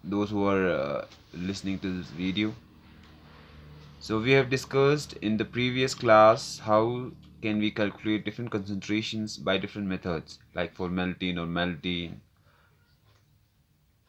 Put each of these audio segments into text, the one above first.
those who are listening to this video. So we have discussed in the previous class how can we calculate different concentrations by different methods like formality, normality,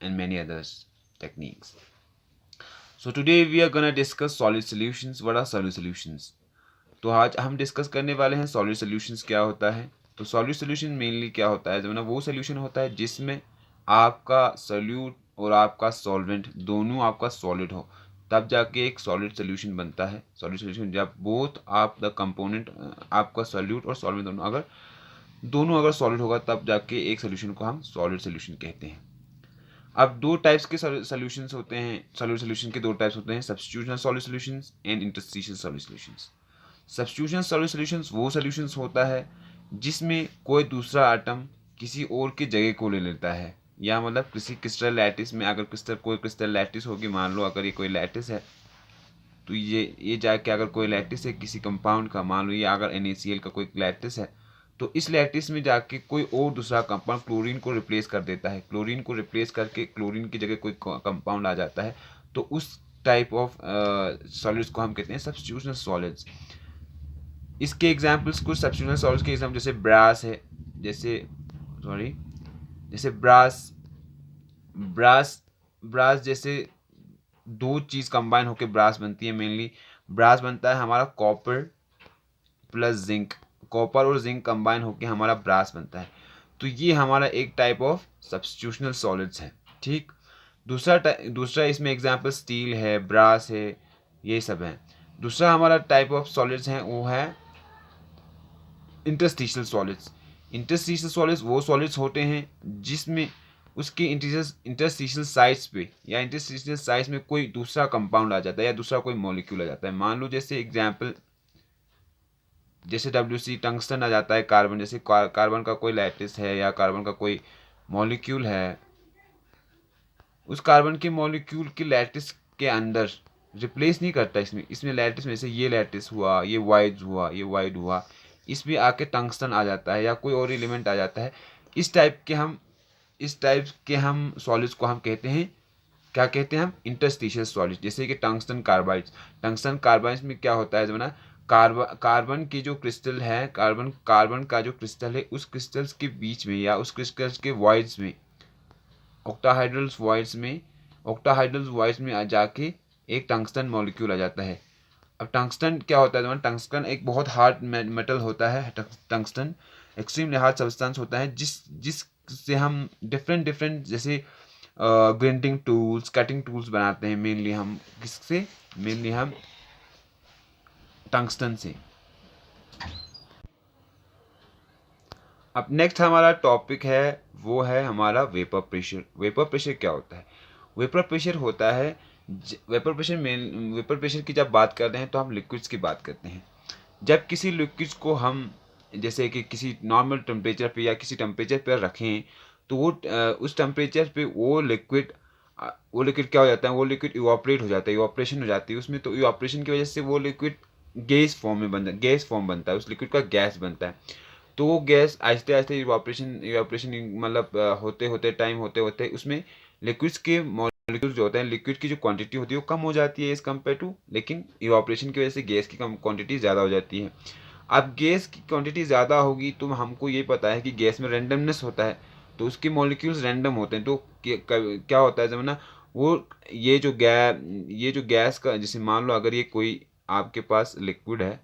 and many others techniques. So today we are gonna discuss solid solutions. What are solid solutions? तो आज हम discuss करने वाले हैं solid solutions क्या होता है। तो सॉलिड सॉल्यूशन मेनली क्या होता है, जो ना वो सॉल्यूशन होता है जिसमें आपका सॉल्यूट और आपका सॉल्वेंट दोनों आपका सॉलिड हो, तब जाके एक सॉलिड सॉल्यूशन बनता है। सॉलिड सॉल्यूशन जब बोथ आप द कंपोनेंट आपका सॉल्यूट और सॉल्वेंट दोनों अगर सॉलिड होगा तब जाके एक सॉल्यूशन को हम सॉलिड सॉल्यूशन कहते हैं। अब दो टाइप्स के सॉल्यूशंस होते हैं। सॉलिड सॉल्यूशन के दो टाइप्स होते हैं, substitutional solid solutions and interstitial solid solutions. Substitution solid solutions वो सॉल्यूशंस होता है जिसमें कोई दूसरा आइटम किसी और की जगह को ले लेता है, या मतलब किसी क्रिस्टल लैटिस में अगर कोई क्रिस्टल लैटिस होगी, मान लो अगर ये कोई लैटिस है, तो ये जाके अगर कोई लैटिस है किसी कंपाउंड का, मान लो ये अगर NaCl का कोई लैटिस है, तो इस लैटिस में जाके कोई और दूसरा कंपाउंड क्लोरीन को रिप्लेस कर देता है। क्लोरीन को रिप्लेस करके क्लोरीन की जगह कोई कंपाउंड आ जाता है, तो उस टाइप ऑफ सॉलिड्स को हम कहते हैं सब्स्टिट्यूशनल सॉलिड्स। इसके एग्जाम्पल्स कुछ सब्स्टिट्यूशनल सॉलिड्स के एग्जाम्पल जैसे ब्रास है, जैसे ब्रास ब्रास ब्रास जैसे दो चीज़ कंबाइन होकर ब्रास बनती है। मेनली ब्रास बनता है हमारा कॉपर प्लस जिंक, कॉपर और जिंक कंबाइन होकर हमारा ब्रास बनता है। तो ये हमारा एक टाइप ऑफ सब्स्टिट्यूशनल सॉलिड्स है। ठीक, दूसरा इसमें एग्जाम्पल स्टील है, ब्रास है, ये सब है। दूसरा हमारा टाइप ऑफ सॉलिड्स हैं वो है इंटरस्टिशियल सॉलिड्स। इंटरस्टिशियल सॉलिड्स वो सॉलिड्स होते हैं जिसमें उसके इंटरस्टिशियल साइड्स पे या इंटरस्टिशियल साइड्स में कोई दूसरा कंपाउंड आ जाता है या दूसरा कोई मॉलिक्यूल आ जाता है। मान लो जैसे एग्जांपल जैसे WC टंगस्टन आ जाता है, कार्बन जैसे कार्बन का कोई लैटिस है या कार्बन का कोई मॉलिक्यूल है, उस कार्बन के मॉलिक्यूल के लैटिस के अंदर रिप्लेस नहीं करता। इसमें लैटिस में से ये लैटिस हुआ, ये वाइड हुआ, इसमें आके टंगस्टन आ जाता है या कोई और एलिमेंट आ जाता है। इस टाइप के हम सॉलिड्स को हम कहते हैं, क्या कहते हैं हम, इंटरस्टिशियल सॉलिड। जैसे कि टंगस्टन कार्बाइड्स में क्या होता है, जो ना कार्बन की जो क्रिस्टल है, कार्बन का जो क्रिस्टल है, उस क्रिस्टल्स के बीच में या उस क्रिस्टल्स के वॉइड्स में, ऑक्टाहाइड्रल वॉइड्स में आ जाके एक टंगस्टन मॉलिक्यूल आ जाता है। अब टंगस्टन क्या होता है, टंगस्टन एक बहुत हार्ड मेटल होता है। टंगस्टन एक्सट्रीमली हार्ड सब्सटेंस होता है जिससे हम डिफरेंट जैसे ग्राइंडिंग टूल्स, कटिंग टूल्स बनाते हैं। मेनली हम टंगस्टन से। अब नेक्स्ट हमारा टॉपिक है वो है हमारा वेपर प्रेशर। वेपर प्रेशर क्या होता है? वेपर प्रेशर होता है वेपर प्रेशर की जब बात करते हैं तो हम लिक्विड्स की बात करते हैं। जब किसी लिक्विड्स को हम जैसे कि किसी नॉर्मल टेम्परेचर पे या किसी टेम्परेचर पर रखें, तो उस टेम्परेचर पे वो लिक्विड क्या हो जाता है, वो लिक्विड इवापोरेट हो जाता है, इवापोरेशन हो जाती है उसमें। तो इवापोरेशन की वजह से वो लिक्विड गैस फॉर्म बनता है, उस लिक्विड का गैस बनता है। तो वो गैस आहिस्ते आहिस्ते इवापोरेशन मतलब होते होते उसमें लिक्विड्स के मॉलिक्यूल्स जो होते हैं, लिक्विड की जो क्वांटिटी होती है वो कम हो जाती है एज कम्पेयर टू, लेकिन इवापोरेशन की वजह से गैस की कम क्वांटिटी ज़्यादा हो जाती है। अब गैस की क्वांटिटी ज़्यादा होगी तो हमको ये पता है कि गैस में रैंडमनेस होता है, तो उसके मॉलिक्यूल्स रैंडम होते हैं। तो क्या होता है, जब ना वो ये जो गैस का, जैसे मान लो अगर ये कोई आपके पास लिक्विड है,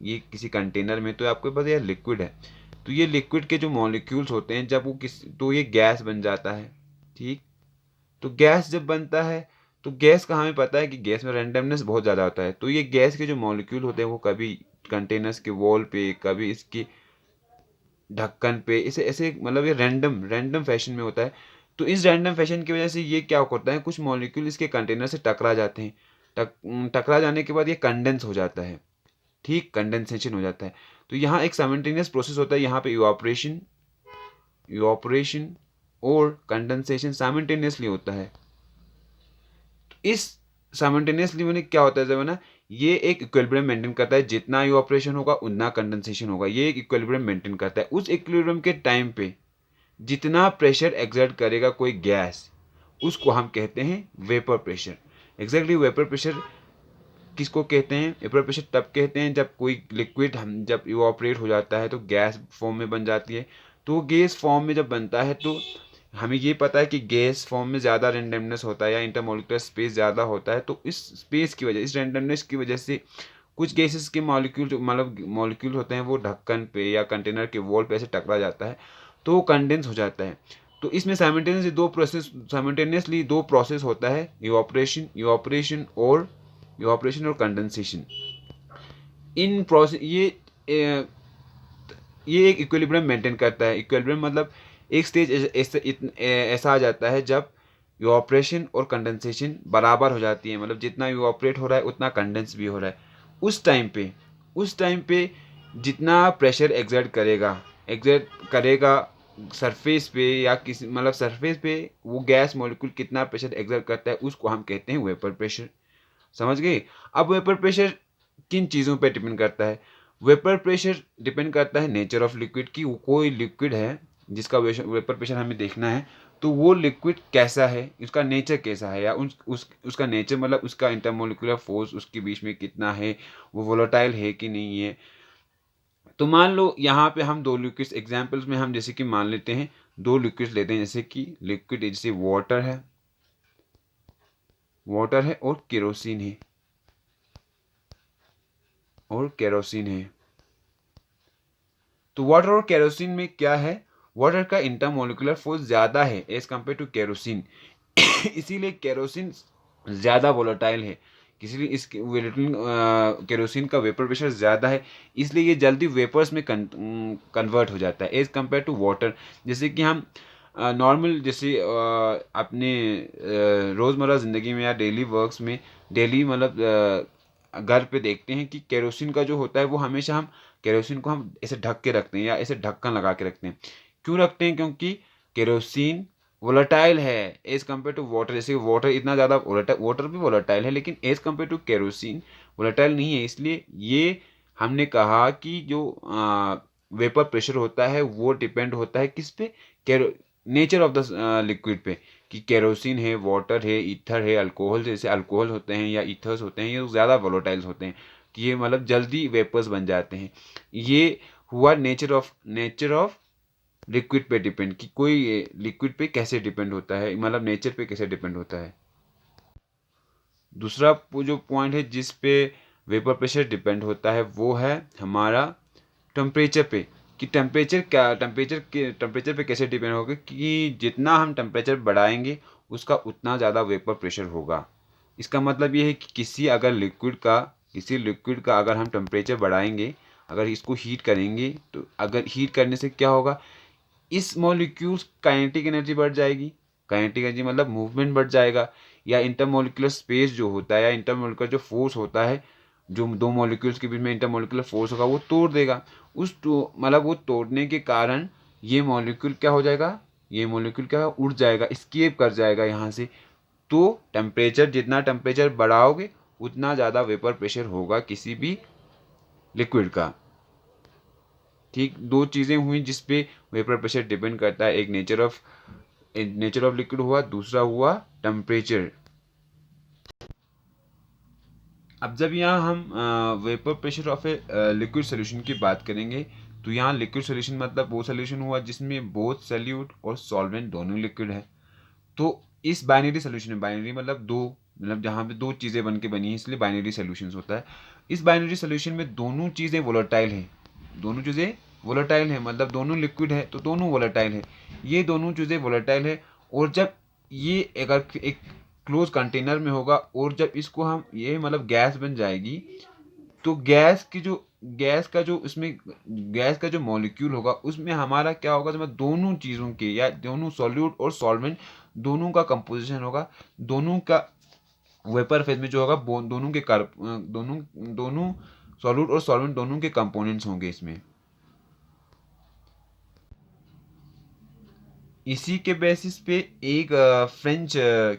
ये किसी कंटेनर में, तो आपको पता है लिक्विड है, तो ये लिक्विड के जो मॉलिक्यूल्स होते हैं जब वो तो ये गैस बन जाता है। ठीक, तो गैस जब बनता है तो गैस का हमें पता है कि गैस में रैंडमनेस बहुत ज़्यादा होता है। तो ये गैस के जो मॉलिक्यूल होते हैं वो कभी कंटेनर्स के वॉल पे, कभी इसकी ढक्कन पे, इसे ऐसे मतलब ये रैंडम फैशन में होता है। तो इस रैंडम फैशन की वजह से ये क्या करता है, कुछ मॉलिक्यूल इसके कंटेनर से टकरा जाते हैं। टकरा जाने के बाद ये कंडेंस हो जाता है। ठीक, कंडेंसेशन हो जाता है। तो यहाँ एक साइमल्टेनियस प्रोसेस होता है, यहाँ पे इवापोरेशन और कंडेंसेशन साइमल्टेनियसली होता है। तो इस साइमल्टेनियसली में क्या होता है, जब ना ये एक इक्विलिब्रियम मेंटेन करता है, जितना इवापोरेशन होगा उतना कंडेंसेशन होगा, ये एक इक्विलिब्रियम मेंटेन करता है। उस इक्विलिब्रियम के टाइम पे जितना प्रेशर एक्सर्ट करेगा कोई गैस, उसको हम कहते हैं vapour pressure. Exactly vapour pressure किसको कहते हैं? वेपर प्रेशर तब कहते हैं जब कोई लिक्विड हम जब इवापोरेट हो जाता है तो गैस फॉर्म में बन जाती है। तो गैस फॉर्म में जब बनता है तो हमें ये पता है कि गैस फॉर्म में ज़्यादा रेंडमनेस होता है या इंटरमोलिकुलर स्पेस ज़्यादा होता है। तो इस स्पेस की वजह, इस रेंडमनेस की वजह से कुछ गैसेस के मॉलिक्यूल मतलब मॉलिक्यूल होते हैं वो ढक्कन पे या कंटेनर के वॉल पे ऐसे टकरा जाता है तो वो कंडेंस हो जाता है। तो इसमें साइमल्टेनियसली दो प्रोसेस होता है, इवापोरेशन और कंडेंसेशन। इन प्रोसेस ये एक इक्विलिब्रियम मेंटेन करता है। इक्विलिब्रियम मतलब एक स्टेज ऐसा आ जाता है जब इवापोरेशन और कंडेंसेशन बराबर हो जाती है, मतलब जितना इवापोरेट हो रहा है उतना कंडेंस भी हो रहा है। उस टाइम पे जितना प्रेशर एग्जर्ट करेगा सरफेस पे या किसी मतलब सरफेस पे वो गैस मॉलिक्यूल कितना प्रेशर एग्जर्ट करता है उसको हम कहते हैं वेपर प्रेशर। समझ गए? अब वेपर प्रेशर किन चीज़ों पे डिपेंड करता है? वेपर प्रेशर डिपेंड करता है नेचर ऑफ लिक्विड की। कोई लिक्विड है जिसका वेपर प्रेशर हमें देखना है तो वो लिक्विड कैसा है, उसका नेचर कैसा है, या उसका नेचर मतलब उसका इंटरमोलिकुलर फोर्स उसके बीच में कितना है, वो वोलेटाइल है कि नहीं है। तो मान लो यहाँ पे हम दो लिक्विड्स एग्जांपल्स में हम जैसे कि मान लेते हैं, दो लिक्विड्स लेते हैं जैसे कि लिक्विड जैसे वाटर है और केरोसिन है। तो वाटर और केरोसिन में क्या है? वाटर का इंटरमोलिकुलर फोर्स ज़्यादा है एज कम्पेयर टू केरोसिन। इसीलिए केरोसिन ज़्यादा वोलेटाइल है, इसीलिए इस केरोसिन का वेपर प्रेशर ज़्यादा है, इसलिए ये जल्दी वेपर्स में कन्वर्ट हो जाता है एज कम्पेयर टू वाटर। जैसे कि हम नॉर्मल जैसे अपने रोज़मर्रा ज़िंदगी में या डेली वर्क्स में डेली मतलब घर पे देखते हैं कि केरोसिन का जो होता है वो हमेशा हम केरोसिन को हम ऐसे ढक के रखते हैं या ऐसे ढक्कन लगा के रखते हैं। क्यों रखते हैं? क्योंकि केरोसिन वोलेटाइल है एज कम्पेयर टू वाटर। जैसे वाटर इतना ज़्यादा वाटर भी वोलेटाइल है लेकिन as compare to kerosene volatile नहीं है। इसलिए ये हमने कहा कि जो वेपर प्रेशर होता है वो डिपेंड होता है किस पे? नेचर ऑफ द लिक्विड पे, कि केरोसिन है, वाटर है, ईथर है, अल्कोहल जैसे अल्कोहल होते हैं या ईथर्स होते हैं ये ज़्यादा वोलेटाइल्स होते हैं कि ये मतलब जल्दी वेपर्स बन जाते हैं। ये हुआ नेचर ऑफ लिक्विड पे डिपेंड, कि कोई लिक्विड पे कैसे डिपेंड होता है, मतलब नेचर पे कैसे डिपेंड होता है। दूसरा जो पॉइंट है जिस पे वेपर प्रेशर डिपेंड होता है वो है हमारा टेम्परेचर पे, कि टेम्परेचर पे कैसे डिपेंड होगा, कि जितना हम टेम्परेचर बढ़ाएंगे उसका उतना ज़्यादा वेपर प्रेशर होगा। इसका मतलब ये है कि किसी लिक्विड का अगर हम टेम्परेचर बढ़ाएंगे, अगर इसको हीट करेंगे तो अगर हीट करने से क्या होगा, इस मॉलिक्यूल्स काइनेटिक एनर्जी बढ़ जाएगी। काइनेटिक एनर्जी मतलब मूवमेंट बढ़ जाएगा, या इंटरमोलिकुलर स्पेस जो होता है या इंटरमोलिकुलर जो फोर्स होता है, जो दो मॉलिक्यूल्स के बीच में इंटरमोलिकुलर फोर्स होगा वो तोड़ देगा। मतलब वो तोड़ने के कारण ये मॉलिक्यूल क्या हो जाएगा, ये मॉलिक्यूल क्या उड़ जाएगा, स्केप कर जाएगा यहाँ से। तो जितना टेम्परेचर बढ़ाओगे उतना ज़्यादा वेपर प्रेशर होगा किसी भी लिक्विड का। ठीक, दो चीज़ें हुई जिस पे वेपर प्रेशर डिपेंड करता है, एक नेचर ऑफ लिक्विड हुआ, दूसरा हुआ टेम्परेचर। अब जब यहाँ हम vapour pressure of a liquid solution की बात करेंगे तो यहाँ लिक्विड सोल्यूशन मतलब वो सोल्यूशन हुआ जिसमें बोथ सॉल्यूट और सॉल्वेंट दोनों लिक्विड है। तो इस बाइनरी सोल्यूशन में, बाइनरी मतलब जहाँ पे दो चीज़ें बन के बनी है इसलिए बाइनरी सोल्यूशन होता है। इस बाइनरी सोल्यूशन में दोनों चीज़ें वोलेटाइल हैं, मतलब दोनों लिक्विड है तो दोनों वोलेटाइल है। ये दोनों चीज़ें वोलेटाइल है, और जब ये अगर एक क्लोज कंटेनर में होगा और जब इसको हम ये मतलब गैस बन जाएगी तो गैस का जो मॉलिक्यूल होगा उसमें हमारा क्या होगा, जब दोनों चीज़ों के या दोनों सॉल्यूट और सॉल्वेंट दोनों का कंपोजिशन होगा, दोनों का वेपर फेज में जो होगा दोनों सॉल्यूट और सॉल्वेंट दोनों के कंपोनेंट्स होंगे इसमें। इसी के बेसिस पे एक फ्रेंच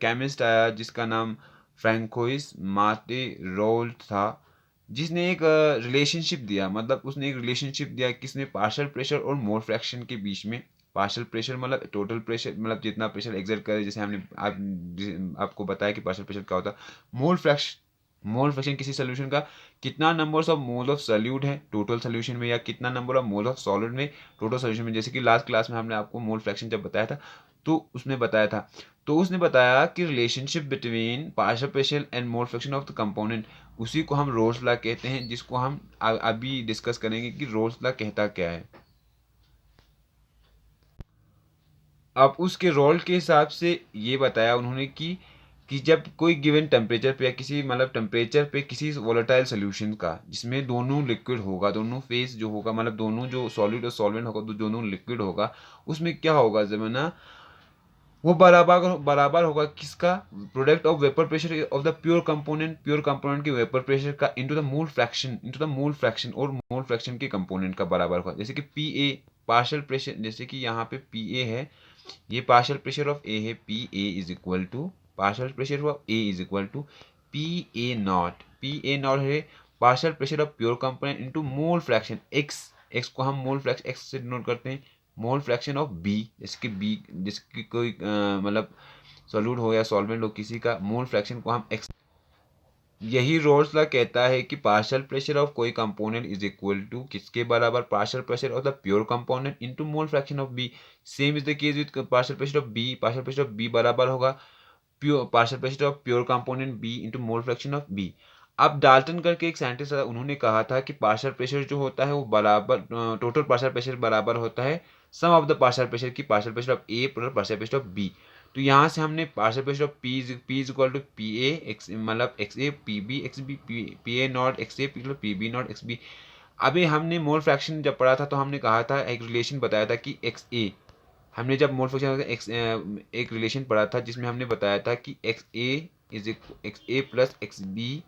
केमिस्ट आया जिसका नाम फ्रैंकोइस मार्टे रोल्ट था, जिसने एक रिलेशनशिप दिया, मतलब उसने एक रिलेशनशिप दिया किसने पार्शियल प्रेशर और मोल फ्रैक्शन के बीच में पार्शियल प्रेशर मतलब टोटल प्रेशर, मतलब जितना प्रेशर एक्सर्ट करे, जैसे हमने आपको बताया कि पार्शियल प्रेशर क्या होता है। मोल फ्रैक्शन किसी सोल्यूशन का कितना numbers of mole of solute है टोटल सोल्यूशन में, या कितना number of mole of solid में टोटल सोल्यूशन में। जैसे कि लास्ट क्लास में हमने आपको मोल फ्रैक्शन जब बताया था तो उसने बताया कि relationship between partial pressure and mole fraction of the component, उसी को हम रोल्स लॉ कहते हैं, जिसको हम अभी डिस्कस करेंगे कि रोल्स लॉ कहता क्या है। अब उसके रोल के हिसाब से ये बताया उन्होंने कि जब कोई गिवन टेम्परेचर पे या किसी मतलब टेम्परेचर पे किसी वोलेटाइल सोल्यूशन का जिसमें दोनों लिक्विड होगा, दोनों फेस जो होगा मतलब दोनों जो सॉलिड और सॉल्वेंट होगा, दोनों लिक्विड होगा, उसमें क्या होगा जमाना वो बराबर होगा किसका, product of vapour pressure of the pure component के वेपर प्रेशर का इनटू द मोल फ्रैक्शन और मोल फ्रैक्शन के कंपोनेंट का बराबर होगा। जैसे कि पी ए पार्शियल प्रेशर, जैसे कि यहाँ पे पी ए है, ये पार्शियल प्रेशर ऑफ ए है, P A is equal to partial pressure of A is equal to P A not है partial pressure of pure component into mole fraction X को हम मोल फ्रैक्शन एक्स से denote करते हैं, मोल fraction of B, जिसकी कोई मतलब solute हो या सॉल्वेंट हो किसी का, मोल फ्रैक्शन को हम एक्स। यही रोल्स लॉ कहता है कि पार्शियल प्रेशर ऑफ कोई कंपोनेंट इज इक्वल टू किसके बराबर, partial pressure of the pure component into mole fraction of B. Same is the case with partial pressure of B बराबर होगा pure partial pressure of pure component B into mole fraction of B. अब Dalton करके एक scientist था, उन्होंने कहा था कि पार्शियल प्रेशर जो होता है वो बराबर टोटल पार्शियल प्रेशर बराबर होता है sum of the partial pressure की partial pressure of A plus partial pressure of B. तो यहाँ से हमने partial pressure of P is equal to P A X मतलब X A P B X B P A not X A P B not X B. अभी हमने mole fraction जब पढ़ा था तो हमने कहा था एक रिलेशन बताया था कि एक्स ए, हमने जब मोल फ्रैक्शन एक रिलेशन पढ़ा था जिसमें हमने बताया था कि X A plus X B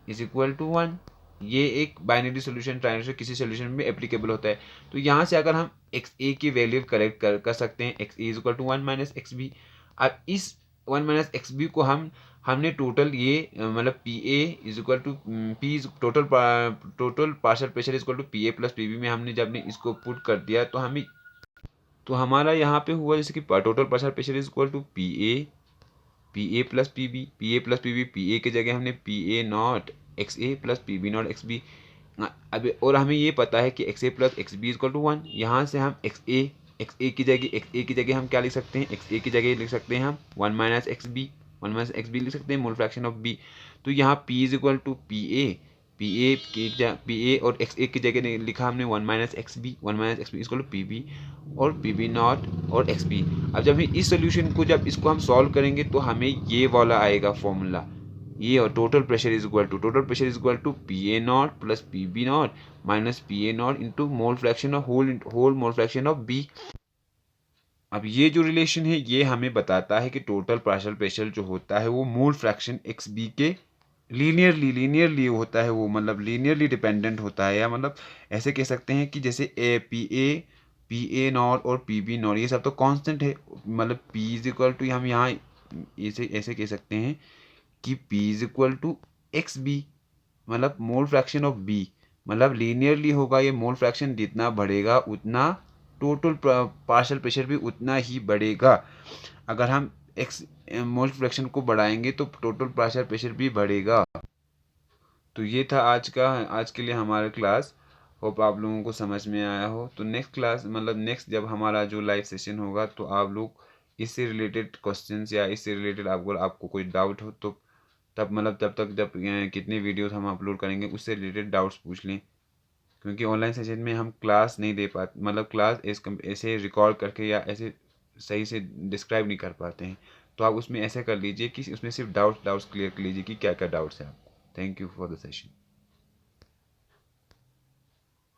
is equal to 1। ये एक बाइनरी सोल्यूशन ट्राइनरी किसी सोल्यूशन में एप्लीकेबल होता है। तो यहाँ से अगर हम एक्स ए की वैल्यू करेक्ट कर सकते हैं, X A is equal to 1 minus X B. अब इस 1 माइनस एक्स बी को हमने टोटल ये मतलब P A is equal to P total partial pressure is equal to P A plus P B में हमने जब इसको पुट कर दिया तो हमारा यहाँ पे हुआ जैसे कि total partial pressure is equal to P A plus P B P A की जगह हमने P A not X A plus P B not X B. अब और हमें ये पता है कि X A plus X B equal to 1। यहाँ से हम एक्स ए की जगह हम क्या लिख सकते हैं, एक्स ए की जगह लिख सकते हैं हम 1 माइनस एक्स बी लिख सकते हैं मोल फ्रैक्शन ऑफ बी। तो यहाँ p is equal to P A और एक्स ए की जगह लिखा हमने 1 minus X B equal to P B और पी बी नॉट और एक्स बी। अब जब हम इस सोल्यूशन को जब इसको हम सॉल्व करेंगे तो हमें ये वाला आएगा फॉर्मूला, ये और total pressure is equal to P A naught plus P B naught minus P A naught into mole fraction of whole mole fraction of B. अब ये जो रिलेशन है ये हमें बताता है कि टोटल पार्शियल प्रेशर जो होता है वो मोल फ्रैक्शन एक्स बी के लीनियरली होता है, वो मतलब लीनियरली डिपेंडेंट होता है, या मतलब ऐसे कह सकते हैं कि जैसे पी ए नॉट और पी बी नॉट ये सब तो कांस्टेंट है, मतलब पी इज इक्वल टू हम यहाँ ऐसे कह सकते हैं कि p is equal to X B मतलब मोल फ्रैक्शन ऑफ b, मतलब लीनियरली होगा ये, मोल फ्रैक्शन जितना बढ़ेगा उतना टोटल पार्शियल प्रेशर भी उतना ही बढ़ेगा। अगर हम एक्स मोल फ्रैक्शन को बढ़ाएंगे तो टोटल पार्शियल प्रेशर भी बढ़ेगा। तो ये था आज के लिए हमारा क्लास। होप आप लोगों को समझ में आया हो। तो नेक्स्ट क्लास मतलब नेक्स्ट जब हमारा जो लाइव सेशन होगा तो आप लोग इससे रिलेटेड क्वेश्चंस या इससे रिलेटेड आपको कोई डाउट हो तो तब तक जब कितने वीडियोस हम अपलोड करेंगे उससे रिलेटेड डाउट्स पूछ लें, क्योंकि ऑनलाइन सेशन में हम क्लास नहीं दे पाते, मतलब क्लास ऐसे रिकॉर्ड करके या ऐसे सही से डिस्क्राइब नहीं कर पाते हैं। तो आप उसमें ऐसे कर लीजिए कि उसमें सिर्फ डाउट्स क्लियर कर लीजिए कि क्या क्या डाउट्स हैं आपको। Thank you for the session.